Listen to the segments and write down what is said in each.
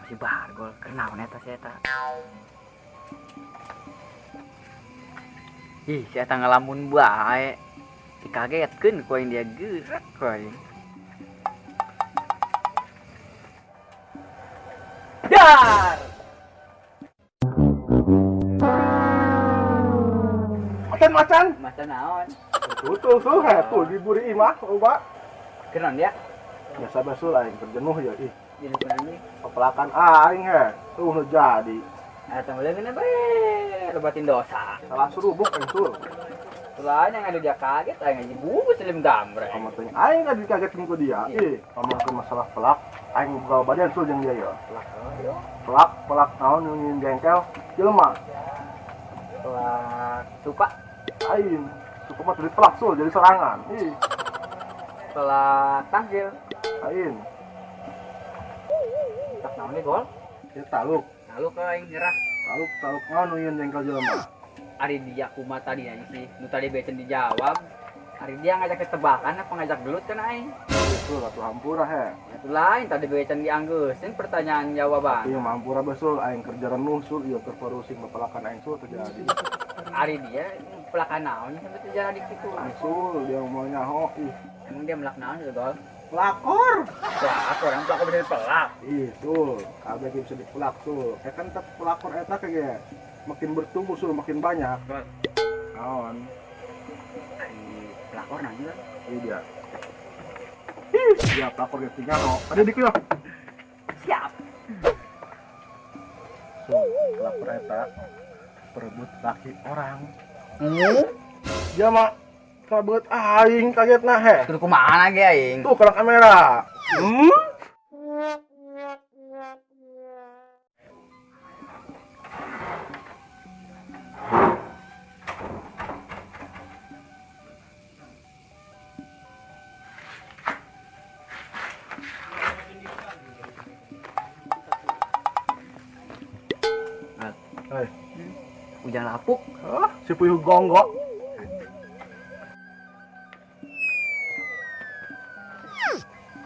Si Bargol kenaon eta si eta. Ih, si eta ngalamun bae. Dikagetkeun ku aing dia geurak ku aing. Dar. Macan. Macan naon? Tuh tuh diburi imah loba. Kenaon dia? Biasa basul aing terjenuh ya ih. Jadi kunaon ieu? Kepelakan aing he. Tuh nu jadi. Eta mulai geuna bae lobatin dosa. Salah surubuk aing sur. Selain yang ada dia kaget aing aja bubus lim gambreng. Kamu tanya aing tadi kagetin ku dia. Ih, ngomongkeun masalah pelak, aing buka badan sur jeung dia ya. Pelak naon nu nyin jengkel jelema. Pelak tupa, Aing suku mah teu pelak sur jadi serangan. Ih, pelak tanggil. aing Tak naon nih gol? ieu taluk. Lalu ke aing nyerah. Taluk naon nu nyin jengkel jelema. Ari dia kumaha tadi aja sih. Nu tadi becen dijawab. Ari dia ngajak ketebakan apa ngajak gelut kan aing. Betul atuh hampura he. Itu lain tadi becen dianggeusin pertanyaan jawaban. Ieu mah hampura besul aing kerja renuh sur ieu terperusing bapalakan aing sur terjadi. Ari dia pelakan naon sampai terjadi kitu. Sul dia mau nyaho ih. Emang dia melak naon ya gol? Pelakor. Pelak orang pelak bener pelak. Ih, sul, kabeh ge bisa dipelak sul. Kan tep pelakor eta kege makin bertumbuh sul makin banyak. Gol. Naon? Pelakor nanya. Ieu dia. Ih, dia pelakor ge tinggal no. Ada di kieu. Siap. Sul, pelakor eta perebut laki orang. Hmm? Dia mah kabeut aing kagetna he. Kudu kumaha lagi aing? Tuh kalau kamera. Hei, Ujang lapuk. si puyuh gonggok.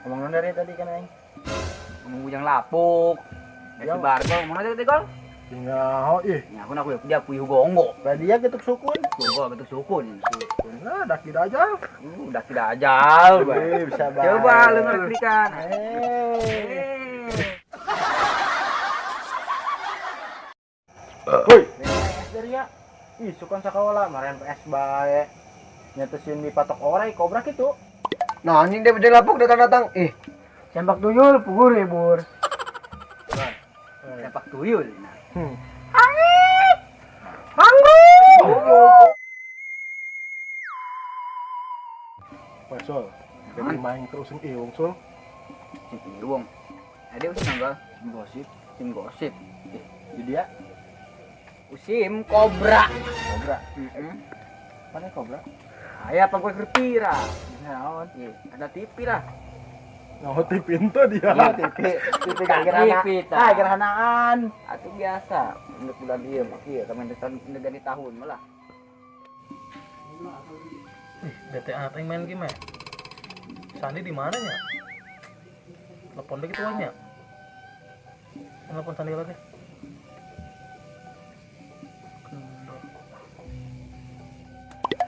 Ngomong dari tadi kan aing. Ngomong ujang lapuk. Ya si Bargol ngomong tadi gol. Tinggal, ih, Ya aku dia puyuh gonggo. dia getuk sukun. Gonggo betul sukun. Nah, dah kira aja. Udah tidak ajal. Bisa banget. Coba lu ngertikan. Woi, dari ya. Ih, sukan sakawala marahan PS bae. Nyatesin di patok orai kobra gitu. Nah, anjing dia bejeng lapuk datang-datang. Ih, sempak tuyul pugur ya, Bur. Sepak tuyul. Wah, Sol. Jadi main terusin iung, Sol. Si Iwong. Ada usim nggak? Gosip. Sim gosip. Jadi dia Usim kobra. kobra. Mana kobra? Aya apa gue kerpira? Naon? Ada TV lah. Nah, pintu dia. TV gerhana. TV ta. Ah, gerhanaan. Atuh biasa. Untuk bulan ieu mah kieu teman ganti tahun malah. DTA teh main game ya? Sandi di mana nya? Telepon deh gitu aja. Telepon Sandi lagi.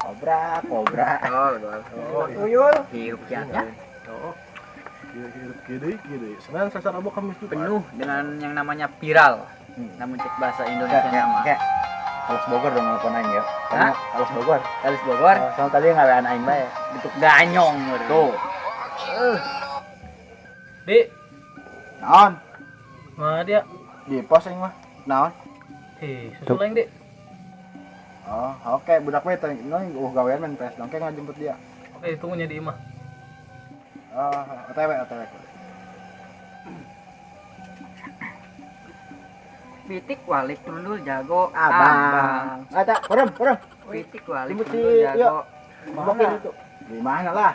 Kobra. Oh, Tuyul. hidup kiatnya Oh. Kiri. Senin Selasa Rabu Kamis Jumat. penuh dengan yang namanya viral. Namun cek bahasa Indonesia mah. Kayak Alas Bogor dong nelfon aing ya. Hah? Alas Bogor. Alis Bogor, Soalnya tadi ngawean aing bae. bentuk ganyong tuh. Di, Naon? mana dia? Di pos aing mah. Naon? Susul aing, Di. Oh, oke, budak we teh nong gawean main PS dong, kayak ngajemput dia. Oke, tunggunya di imah. Oh, OTW. Pitik walik trundul jago Abang. Ada, porem. Pitik walik Jemput trundul si- jago. Mungkin itu. Di mana lah?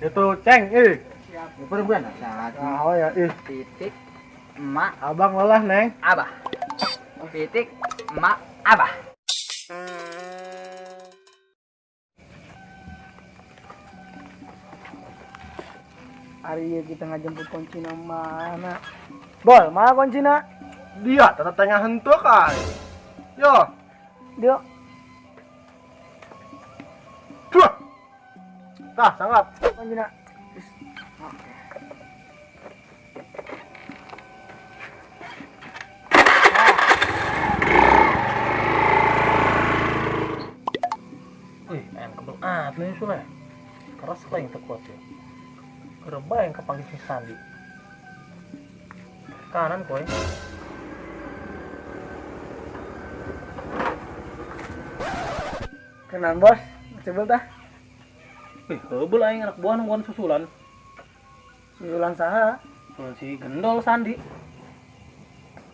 Itu ceng, ih. Di porem kan? Saat. Oh ya, ih. Pitik emak Abang lelah, Neng. abah. Titik mak abah. Hari kita ngajemput kuncina mana? Bol, mana kuncina? Dia tetap tengah hentuk kan. Yo, Dia cuh. Tah, sangat. kuncina. Wih, main kebel nih sudah. Keras lah yang terkuat ya. Gerba yang kepanggil si Sandi. Kanan koy. Kenan bos, sebel dah. Wih, hebel aing anak buah nungguan susulan. Susulan saha? Susulan si Gendol Sandi.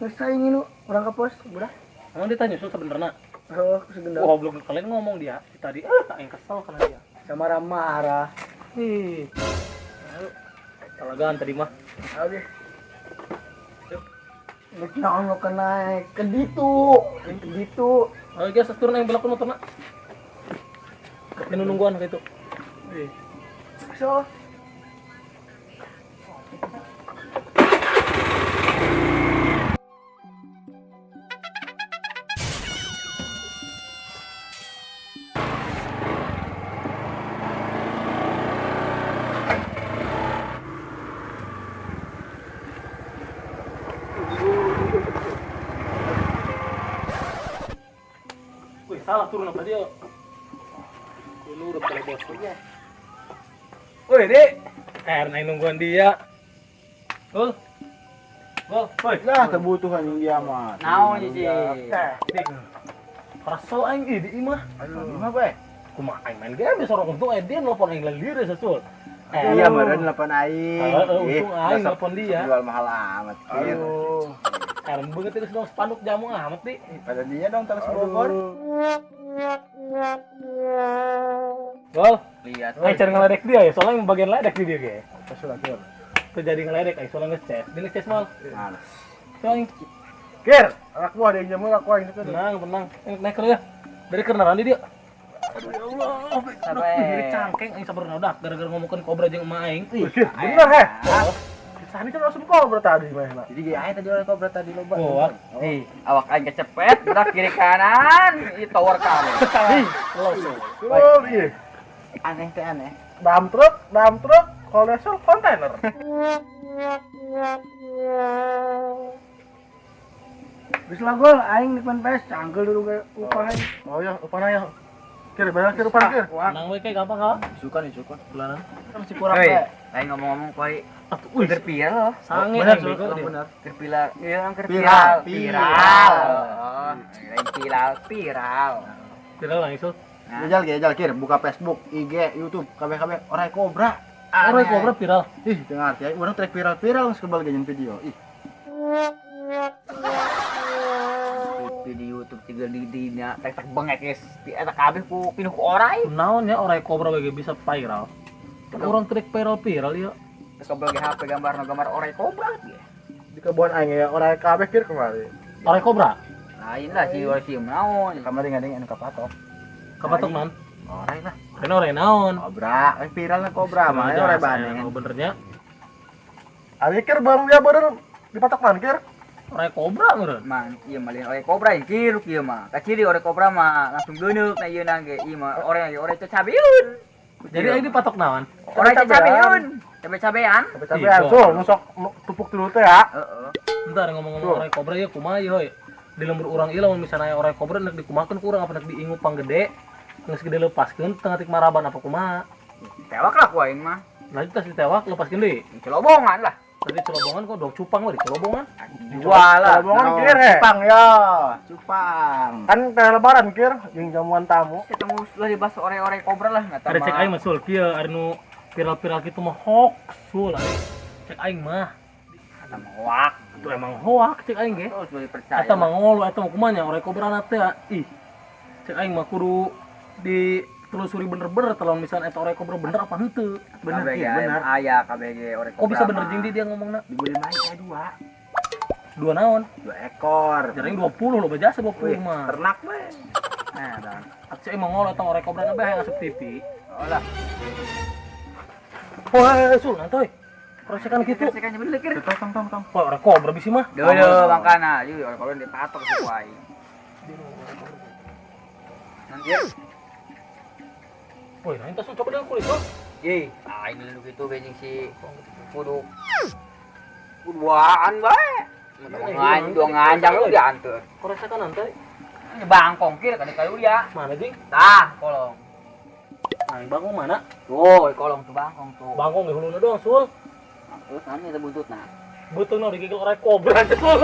Terus saya ingin lu orang ke pos, udah. Emang dia tanya sebenarnya. Oh, segendal. Wah, belum kalian ngomong dia tadi. Aing kesel karena dia. Sama marah. Ih. Ayo. Talagaan tadi mah. Ayo deh. Nggak kena naik ke ditu, ke ditu. Ayo guys, turun yang belakang motor nak. Kena nungguan gitu. Ih. So, Wih, salah turun apa dia? Dulu udah pada bosnya. Woi, Dek. Karena nungguan dia. Gol. Gol. Woi. Lah kebutuhan yang dia mah. Naon sih? Dik. Parasol aing di imah. Aduh, mah bae. Kumaha aing main game sorong untung dia nelpon aing lalir sesul. Iya, meureun telepon aing. Untung aing nelpon dia. Jual mahal amat. Kir. Aduh. Karena banget terus dong spanduk jamu amat, Dik. Pada dia dong terus Bogor. Gol. Lihat. Aing cari ngeledek dia ya, soalnya yang bagian ledek dia ge. Pasulah Kir. Terjadi ngeledek aing soalnya ngeces. Dia ngeces mal. Males. Soalnya Kir, anak buah ada yang jamu aku aing itu. tenang. Naik dulu ya. Dari kenalan dia. Aduh ya Allah, Sampai. diri cangkeng aing sabar udah gara-gara ngomongin kobra jeung emak aing. Kir, bener he. Sani kan langsung kobra tadi mah. Jadi gaya aja tadi oleh kobra tadi loba. Wah, Nih, awak aing kecepet, berak kiri kanan, itu tower kamu. Oh, iya. Aneh teh aneh. Dam truk, kolesterol kontainer. bisa lah gol, aing di depan PS, cangkel dulu kayak upahan. Oh ya, upana ya. Kir, banyak kir upana kir. nang we kayak gampang ha. Isukan. Bulanan. Masih kurang Hei, bae. lain ngomong-ngomong koi. Wih, Gerpil loh. sange Bener, aing bego dia. bener. Gerpilar, iya kan Viral. gerpiral. Viral. Oh, lain viral. Tidak lah isul. Nah, Jajal Kir, buka Facebook, IG, YouTube, kabeh orai kobra. Orang kobra viral. Ih, teu ngarti aya urang trek viral geus kebal ganyen video. Ih, di YouTube juga di dinya tek bengek guys. Di eta kabeh ku pinuh ku orai. Naon ya orang kobra bagi bisa viral. Kan orang trik viral ya. Terus kabel ge HP gambar orai kobra ge. Di kebun aing ya, orang kabeh kir kemari. Orang kobra. Lain lah si orai si naon. kamari ngadeng anu kapatok. Kapatok man. Orai lah. Kan orang naon. Kobra, viral na kobra mah orai bane. Oh benernya. Ari kir bang dia bener dipatok man kir. Orang kobra meureun. Man, iya mah lain orai kobra ieu kieu kieu mah. Kaciri orai kobra mah langsung geuneuk na ieu nangge. Ieu mah orai cabeun. Jadi aing dipatok naon? Orai Cabe-cabean. cabean. Cabe-cabean Ih, so, gol. nusok tupuk dulu teh ya. Heeh. Bentar ngomong-ngomong orang kobra ya kumaha ya heuy. Di lembur urang ieu lamun misalnya aya orang kobra nek dikumakeun ku urang apa nek diingu panggede. Geus gede lepaskeun tengah tik maraban apa kumaha. Tewak lah ku aing mah. Lanjut tas ditewak lepaskeun deui. Celobongan lah. Tadi celobongan kok dog cupang we di celobongan. Jual lah. Celobongan kir he. Cupang ya, cupang. Kan teh lebaran kir, jeung jamuan tamu. Ketemu lah dibahas orai kobra lah ngata Ada cek aing mah sul kieu ari nu viral-viral kitu mah hoax sul ari. Cek aing mah. Eta mah hoak. Itu emang hoax cek aing ge. Terus boleh percaya. Eta mah ngolo eta mah kumaha nya orang kobra na teh ih. Cek aing mah kudu ditelusuri bener-bener kalau misalnya eta orang kobra bener apa henteu. bener Bener, ya, bener. aya KBG orai Kok bisa kobra bener mah. jeung dia ngomongna? Dibeli main aya dua. 2 naon? 2 ekor. Jaring 20 lo bejasa 20 mah. Ternak we. Nah, dan aku emang ngolo tong orek kobra kabeh ngasup TV. Oh lah. Wah, sul nantoy. Prosekan gitu. Sekannya bener kir. Tong. Wah, orek kobra bisi mah. Dulu bangkana, yuk kalau dipatok su kuai. Nanti ya. Woi, nah entas coba deh kulit tuh. Ye, ini lu gitu bening si kudu. Kuduaan bae. Dua nganjang lu diantar. Prosekan nantoy. Ini bangkong kir kan kayu dia. Mana ding? Tah, kolong. Nah, bangkong mana? Tuh, kolong tuh bangkong tuh. Bangkong di huluna doang, sul. Terus nanti ada buntut nah. Betul no digigil orek kobra sul.